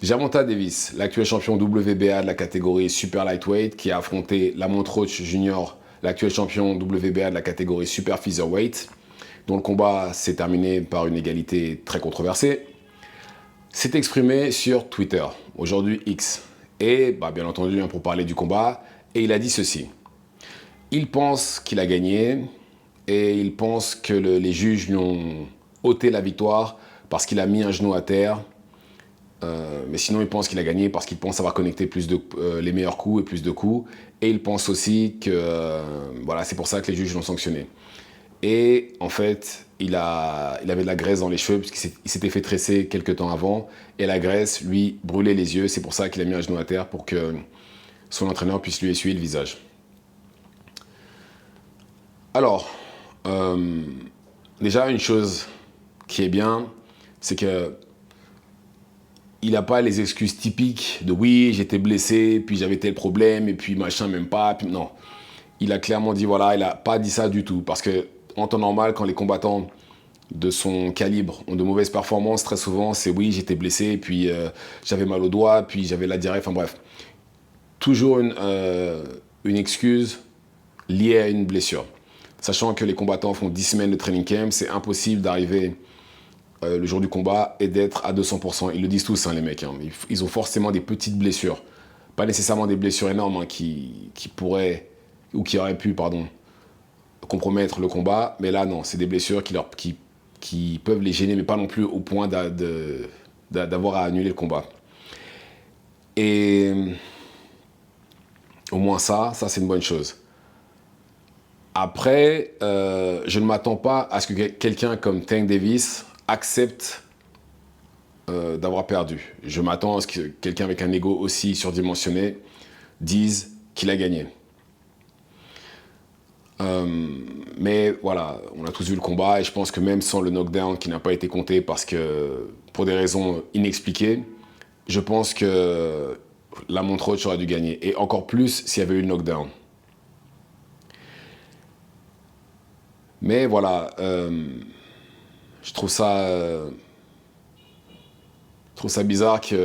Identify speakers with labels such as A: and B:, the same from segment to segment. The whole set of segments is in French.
A: Gervonta Davis, l'actuel champion WBA de la catégorie Super Lightweight, qui a affronté Lamont Roach Jr., l'actuel champion WBA de la catégorie Super Featherweight, dont le combat s'est terminé par une égalité très controversée, s'est exprimé sur Twitter, aujourd'hui X. Et bien entendu, pour parler du combat, et il a dit ceci. Il pense qu'il a gagné et il pense que les juges lui ont ôté la victoire parce qu'il a mis un genou à terre. Mais sinon, il pense qu'il a gagné parce qu'il pense avoir connecté les meilleurs coups et plus de coups. Et il pense aussi que c'est pour ça que les juges l'ont sanctionné. Et en fait, il avait de la graisse dans les cheveux puisqu'il s'était fait tresser quelques temps avant. Et la graisse, lui, brûlait les yeux. C'est pour ça qu'il a mis un genou à terre pour que son entraîneur puisse lui essuyer le visage. Alors, déjà, une chose qui est bien, c'est que il n'a pas les excuses typiques de oui, j'étais blessé, puis j'avais tel problème, et puis machin, même pas. Puis non. Il a clairement dit voilà, il n'a pas dit ça du tout. Parce que, en temps normal, quand les combattants de son calibre ont de mauvaises performances, très souvent, c'est oui, j'étais blessé, et puis j'avais mal au doigt, puis j'avais la diarrhée, enfin bref. Toujours une excuse liée à une blessure. Sachant que les combattants font 10 semaines de training camp, c'est impossible d'arriver le jour du combat et d'être à 200%. Ils le disent tous, les mecs. Ils ont forcément des petites blessures. Pas nécessairement des blessures énormes qui pourraient, ou qui auraient pu, compromettre le combat. Mais là, non, c'est des blessures qui peuvent les gêner, mais pas non plus au point d'avoir à annuler le combat. Et au moins ça c'est une bonne chose. Après, je ne m'attends pas à ce que quelqu'un comme Tank Davis accepte d'avoir perdu. Je m'attends à ce que quelqu'un avec un ego aussi surdimensionné dise qu'il a gagné. Mais voilà, on a tous vu le combat et je pense que même sans le knockdown qui n'a pas été compté pour des raisons inexpliquées, je pense que Lamont Roach aurait dû gagner. Et encore plus s'il y avait eu le knockdown. Mais voilà, je trouve ça bizarre qu'il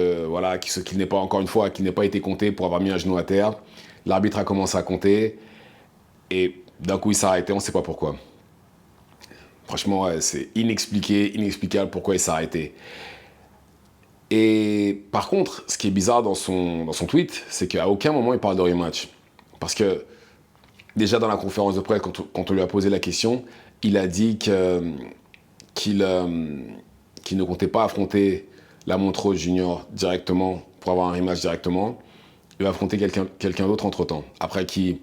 A: n'ait pas, encore une fois, qu'il n'ait pas été compté pour avoir mis un genou à terre. L'arbitre a commencé à compter et d'un coup il s'est arrêté, on ne sait pas pourquoi. Franchement, c'est inexplicable pourquoi il s'est arrêté. Et par contre, ce qui est bizarre dans son tweet, c'est qu'à aucun moment il parle de rematch. Parce que déjà dans la conférence de presse, quand on lui a posé la question, il a dit qu'il ne comptait pas affronter Lamont Roach Jr. directement pour avoir un rematch directement. Il va affronter quelqu'un d'autre entre-temps. Après qui,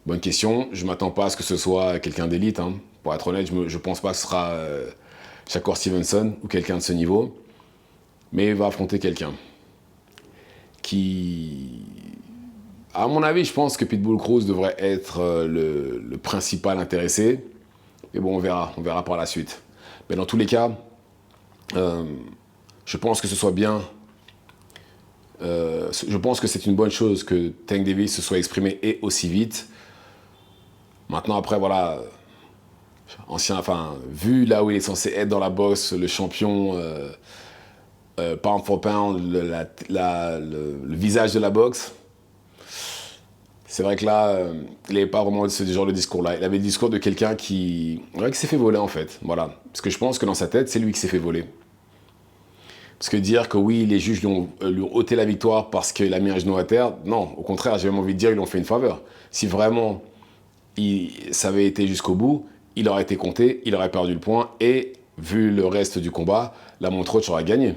A: bonne question, je ne m'attends pas à ce que ce soit quelqu'un d'élite. Pour être honnête, je ne pense pas que ce sera Shakur Stevenson ou quelqu'un de ce niveau. Mais il va affronter quelqu'un qui... À mon avis, je pense que Pitbull Cruz devrait être le principal intéressé. Mais bon, on verra par la suite. Mais dans tous les cas, je pense que ce soit bien. Je pense que c'est une bonne chose que Tank Davis se soit exprimé et aussi vite. Maintenant, après, voilà, vu là où il est censé être dans la boxe, le champion pound for pound, le visage de la boxe, c'est vrai que là, il n'avait pas vraiment ce genre de discours-là. Il avait le discours de quelqu'un qui s'est fait voler, en fait. Voilà. Parce que je pense que dans sa tête, c'est lui qui s'est fait voler. Parce que dire que oui, les juges lui ont ôté la victoire parce qu'il a mis un genou à terre, non, au contraire, j'ai même envie de dire qu'ils lui ont fait une faveur. Si vraiment ça avait été jusqu'au bout, il aurait été compté, il aurait perdu le point et, vu le reste du combat, Lamont Roach aurait gagné.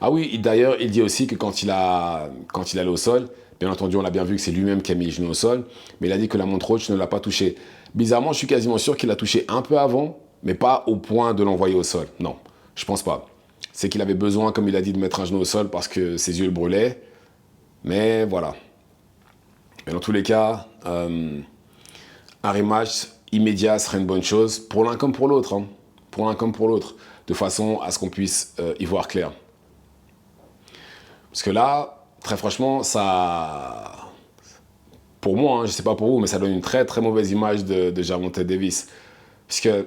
A: Ah oui, d'ailleurs, il dit aussi que quand il allait au sol, bien entendu, on l'a bien vu que c'est lui-même qui a mis les genoux au sol, mais il a dit que Lamont Roach ne l'a pas touché. Bizarrement, je suis quasiment sûr qu'il l'a touché un peu avant, mais pas au point de l'envoyer au sol. Non, je pense pas. C'est qu'il avait besoin, comme il a dit, de mettre un genou au sol parce que ses yeux le brûlaient. Mais voilà. Mais dans tous les cas, un rematch immédiat serait une bonne chose, pour l'un comme pour l'autre. Pour l'un comme pour l'autre. De façon à ce qu'on puisse y voir clair. Parce que là, très franchement, ça... Pour moi, je ne sais pas pour vous, mais ça donne une très très mauvaise image de Gervonta Davis. Parce que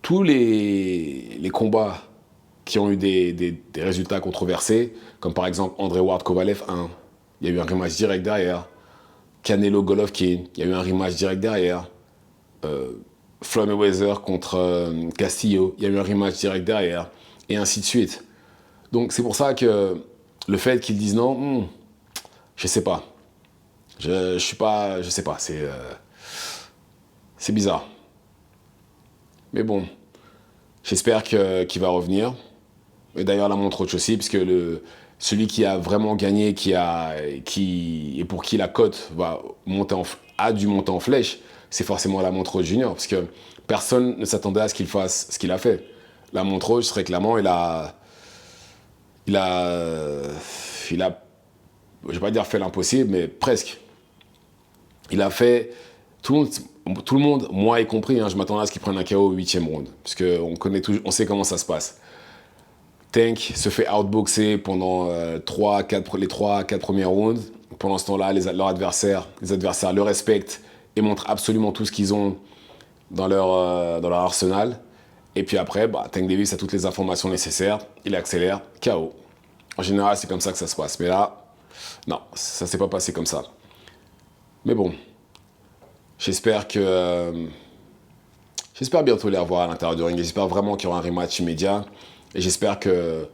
A: tous les combats qui ont eu des résultats controversés, comme par exemple André Ward Kovalev 1. Il y a eu un rematch direct derrière. Canelo Golovkin, il y a eu un rematch direct derrière. Floyd Mayweather contre Castillo, il y a eu un rematch direct derrière. Et ainsi de suite. Donc c'est pour ça que le fait qu'ils disent non, je sais pas. Je suis pas, je sais pas, c'est bizarre. Mais bon, j'espère qu'il va revenir. Et d'ailleurs la montre Roach aussi, puisque celui qui a vraiment gagné, et pour qui la cote va a dû monter en flèche, c'est forcément la montre Roach Junior, parce que personne ne s'attendait à ce qu'il fasse ce qu'il a fait. La montre Roach, très clairement, il a, je vais pas dire fait l'impossible, mais presque. Il a fait tout le monde, moi y compris, hein, je m'attendais à ce qu'il prenne un KO au 8e round, parce on sait comment ça se passe. Tank se fait outboxer pendant les 3-4 premiers rounds. Pendant ce temps-là, les adversaires le respectent et montrent absolument tout ce qu'ils ont dans leur arsenal. Et puis après, Tank Davis a toutes les informations nécessaires, il accélère, KO. En général, c'est comme ça que ça se passe. Mais là, non, ça s'est pas passé comme ça. Mais bon, j'espère bientôt les revoir à l'intérieur du ring. J'espère vraiment qu'il y aura un rematch immédiat. Et j'espère que...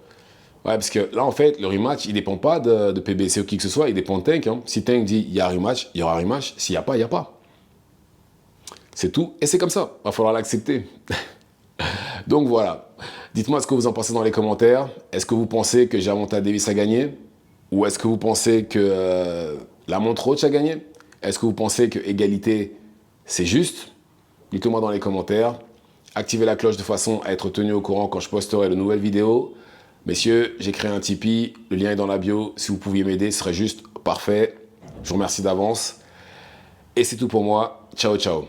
A: Ouais, parce que là, en fait, le rematch, il dépend pas de PBC ou qui que ce soit, il dépend de Tank. Hein. Si Tank dit il y a un rematch, il y aura un rematch. S'il n'y a pas, il n'y a pas. C'est tout. Et c'est comme ça. Il va falloir l'accepter. Donc voilà. Dites-moi ce que vous en pensez dans les commentaires. Est-ce que vous pensez que Gervonta Davis a gagné? Ou est-ce que vous pensez que la montre Roach a gagné? Est-ce que vous pensez que égalité, c'est juste? Dites-le moi dans les commentaires. Activez la cloche de façon à être tenu au courant quand je posterai de nouvelles vidéos. Messieurs, j'ai créé un Tipeee, le lien est dans la bio. Si vous pouviez m'aider, ce serait juste parfait. Je vous remercie d'avance. Et c'est tout pour moi. Ciao, ciao.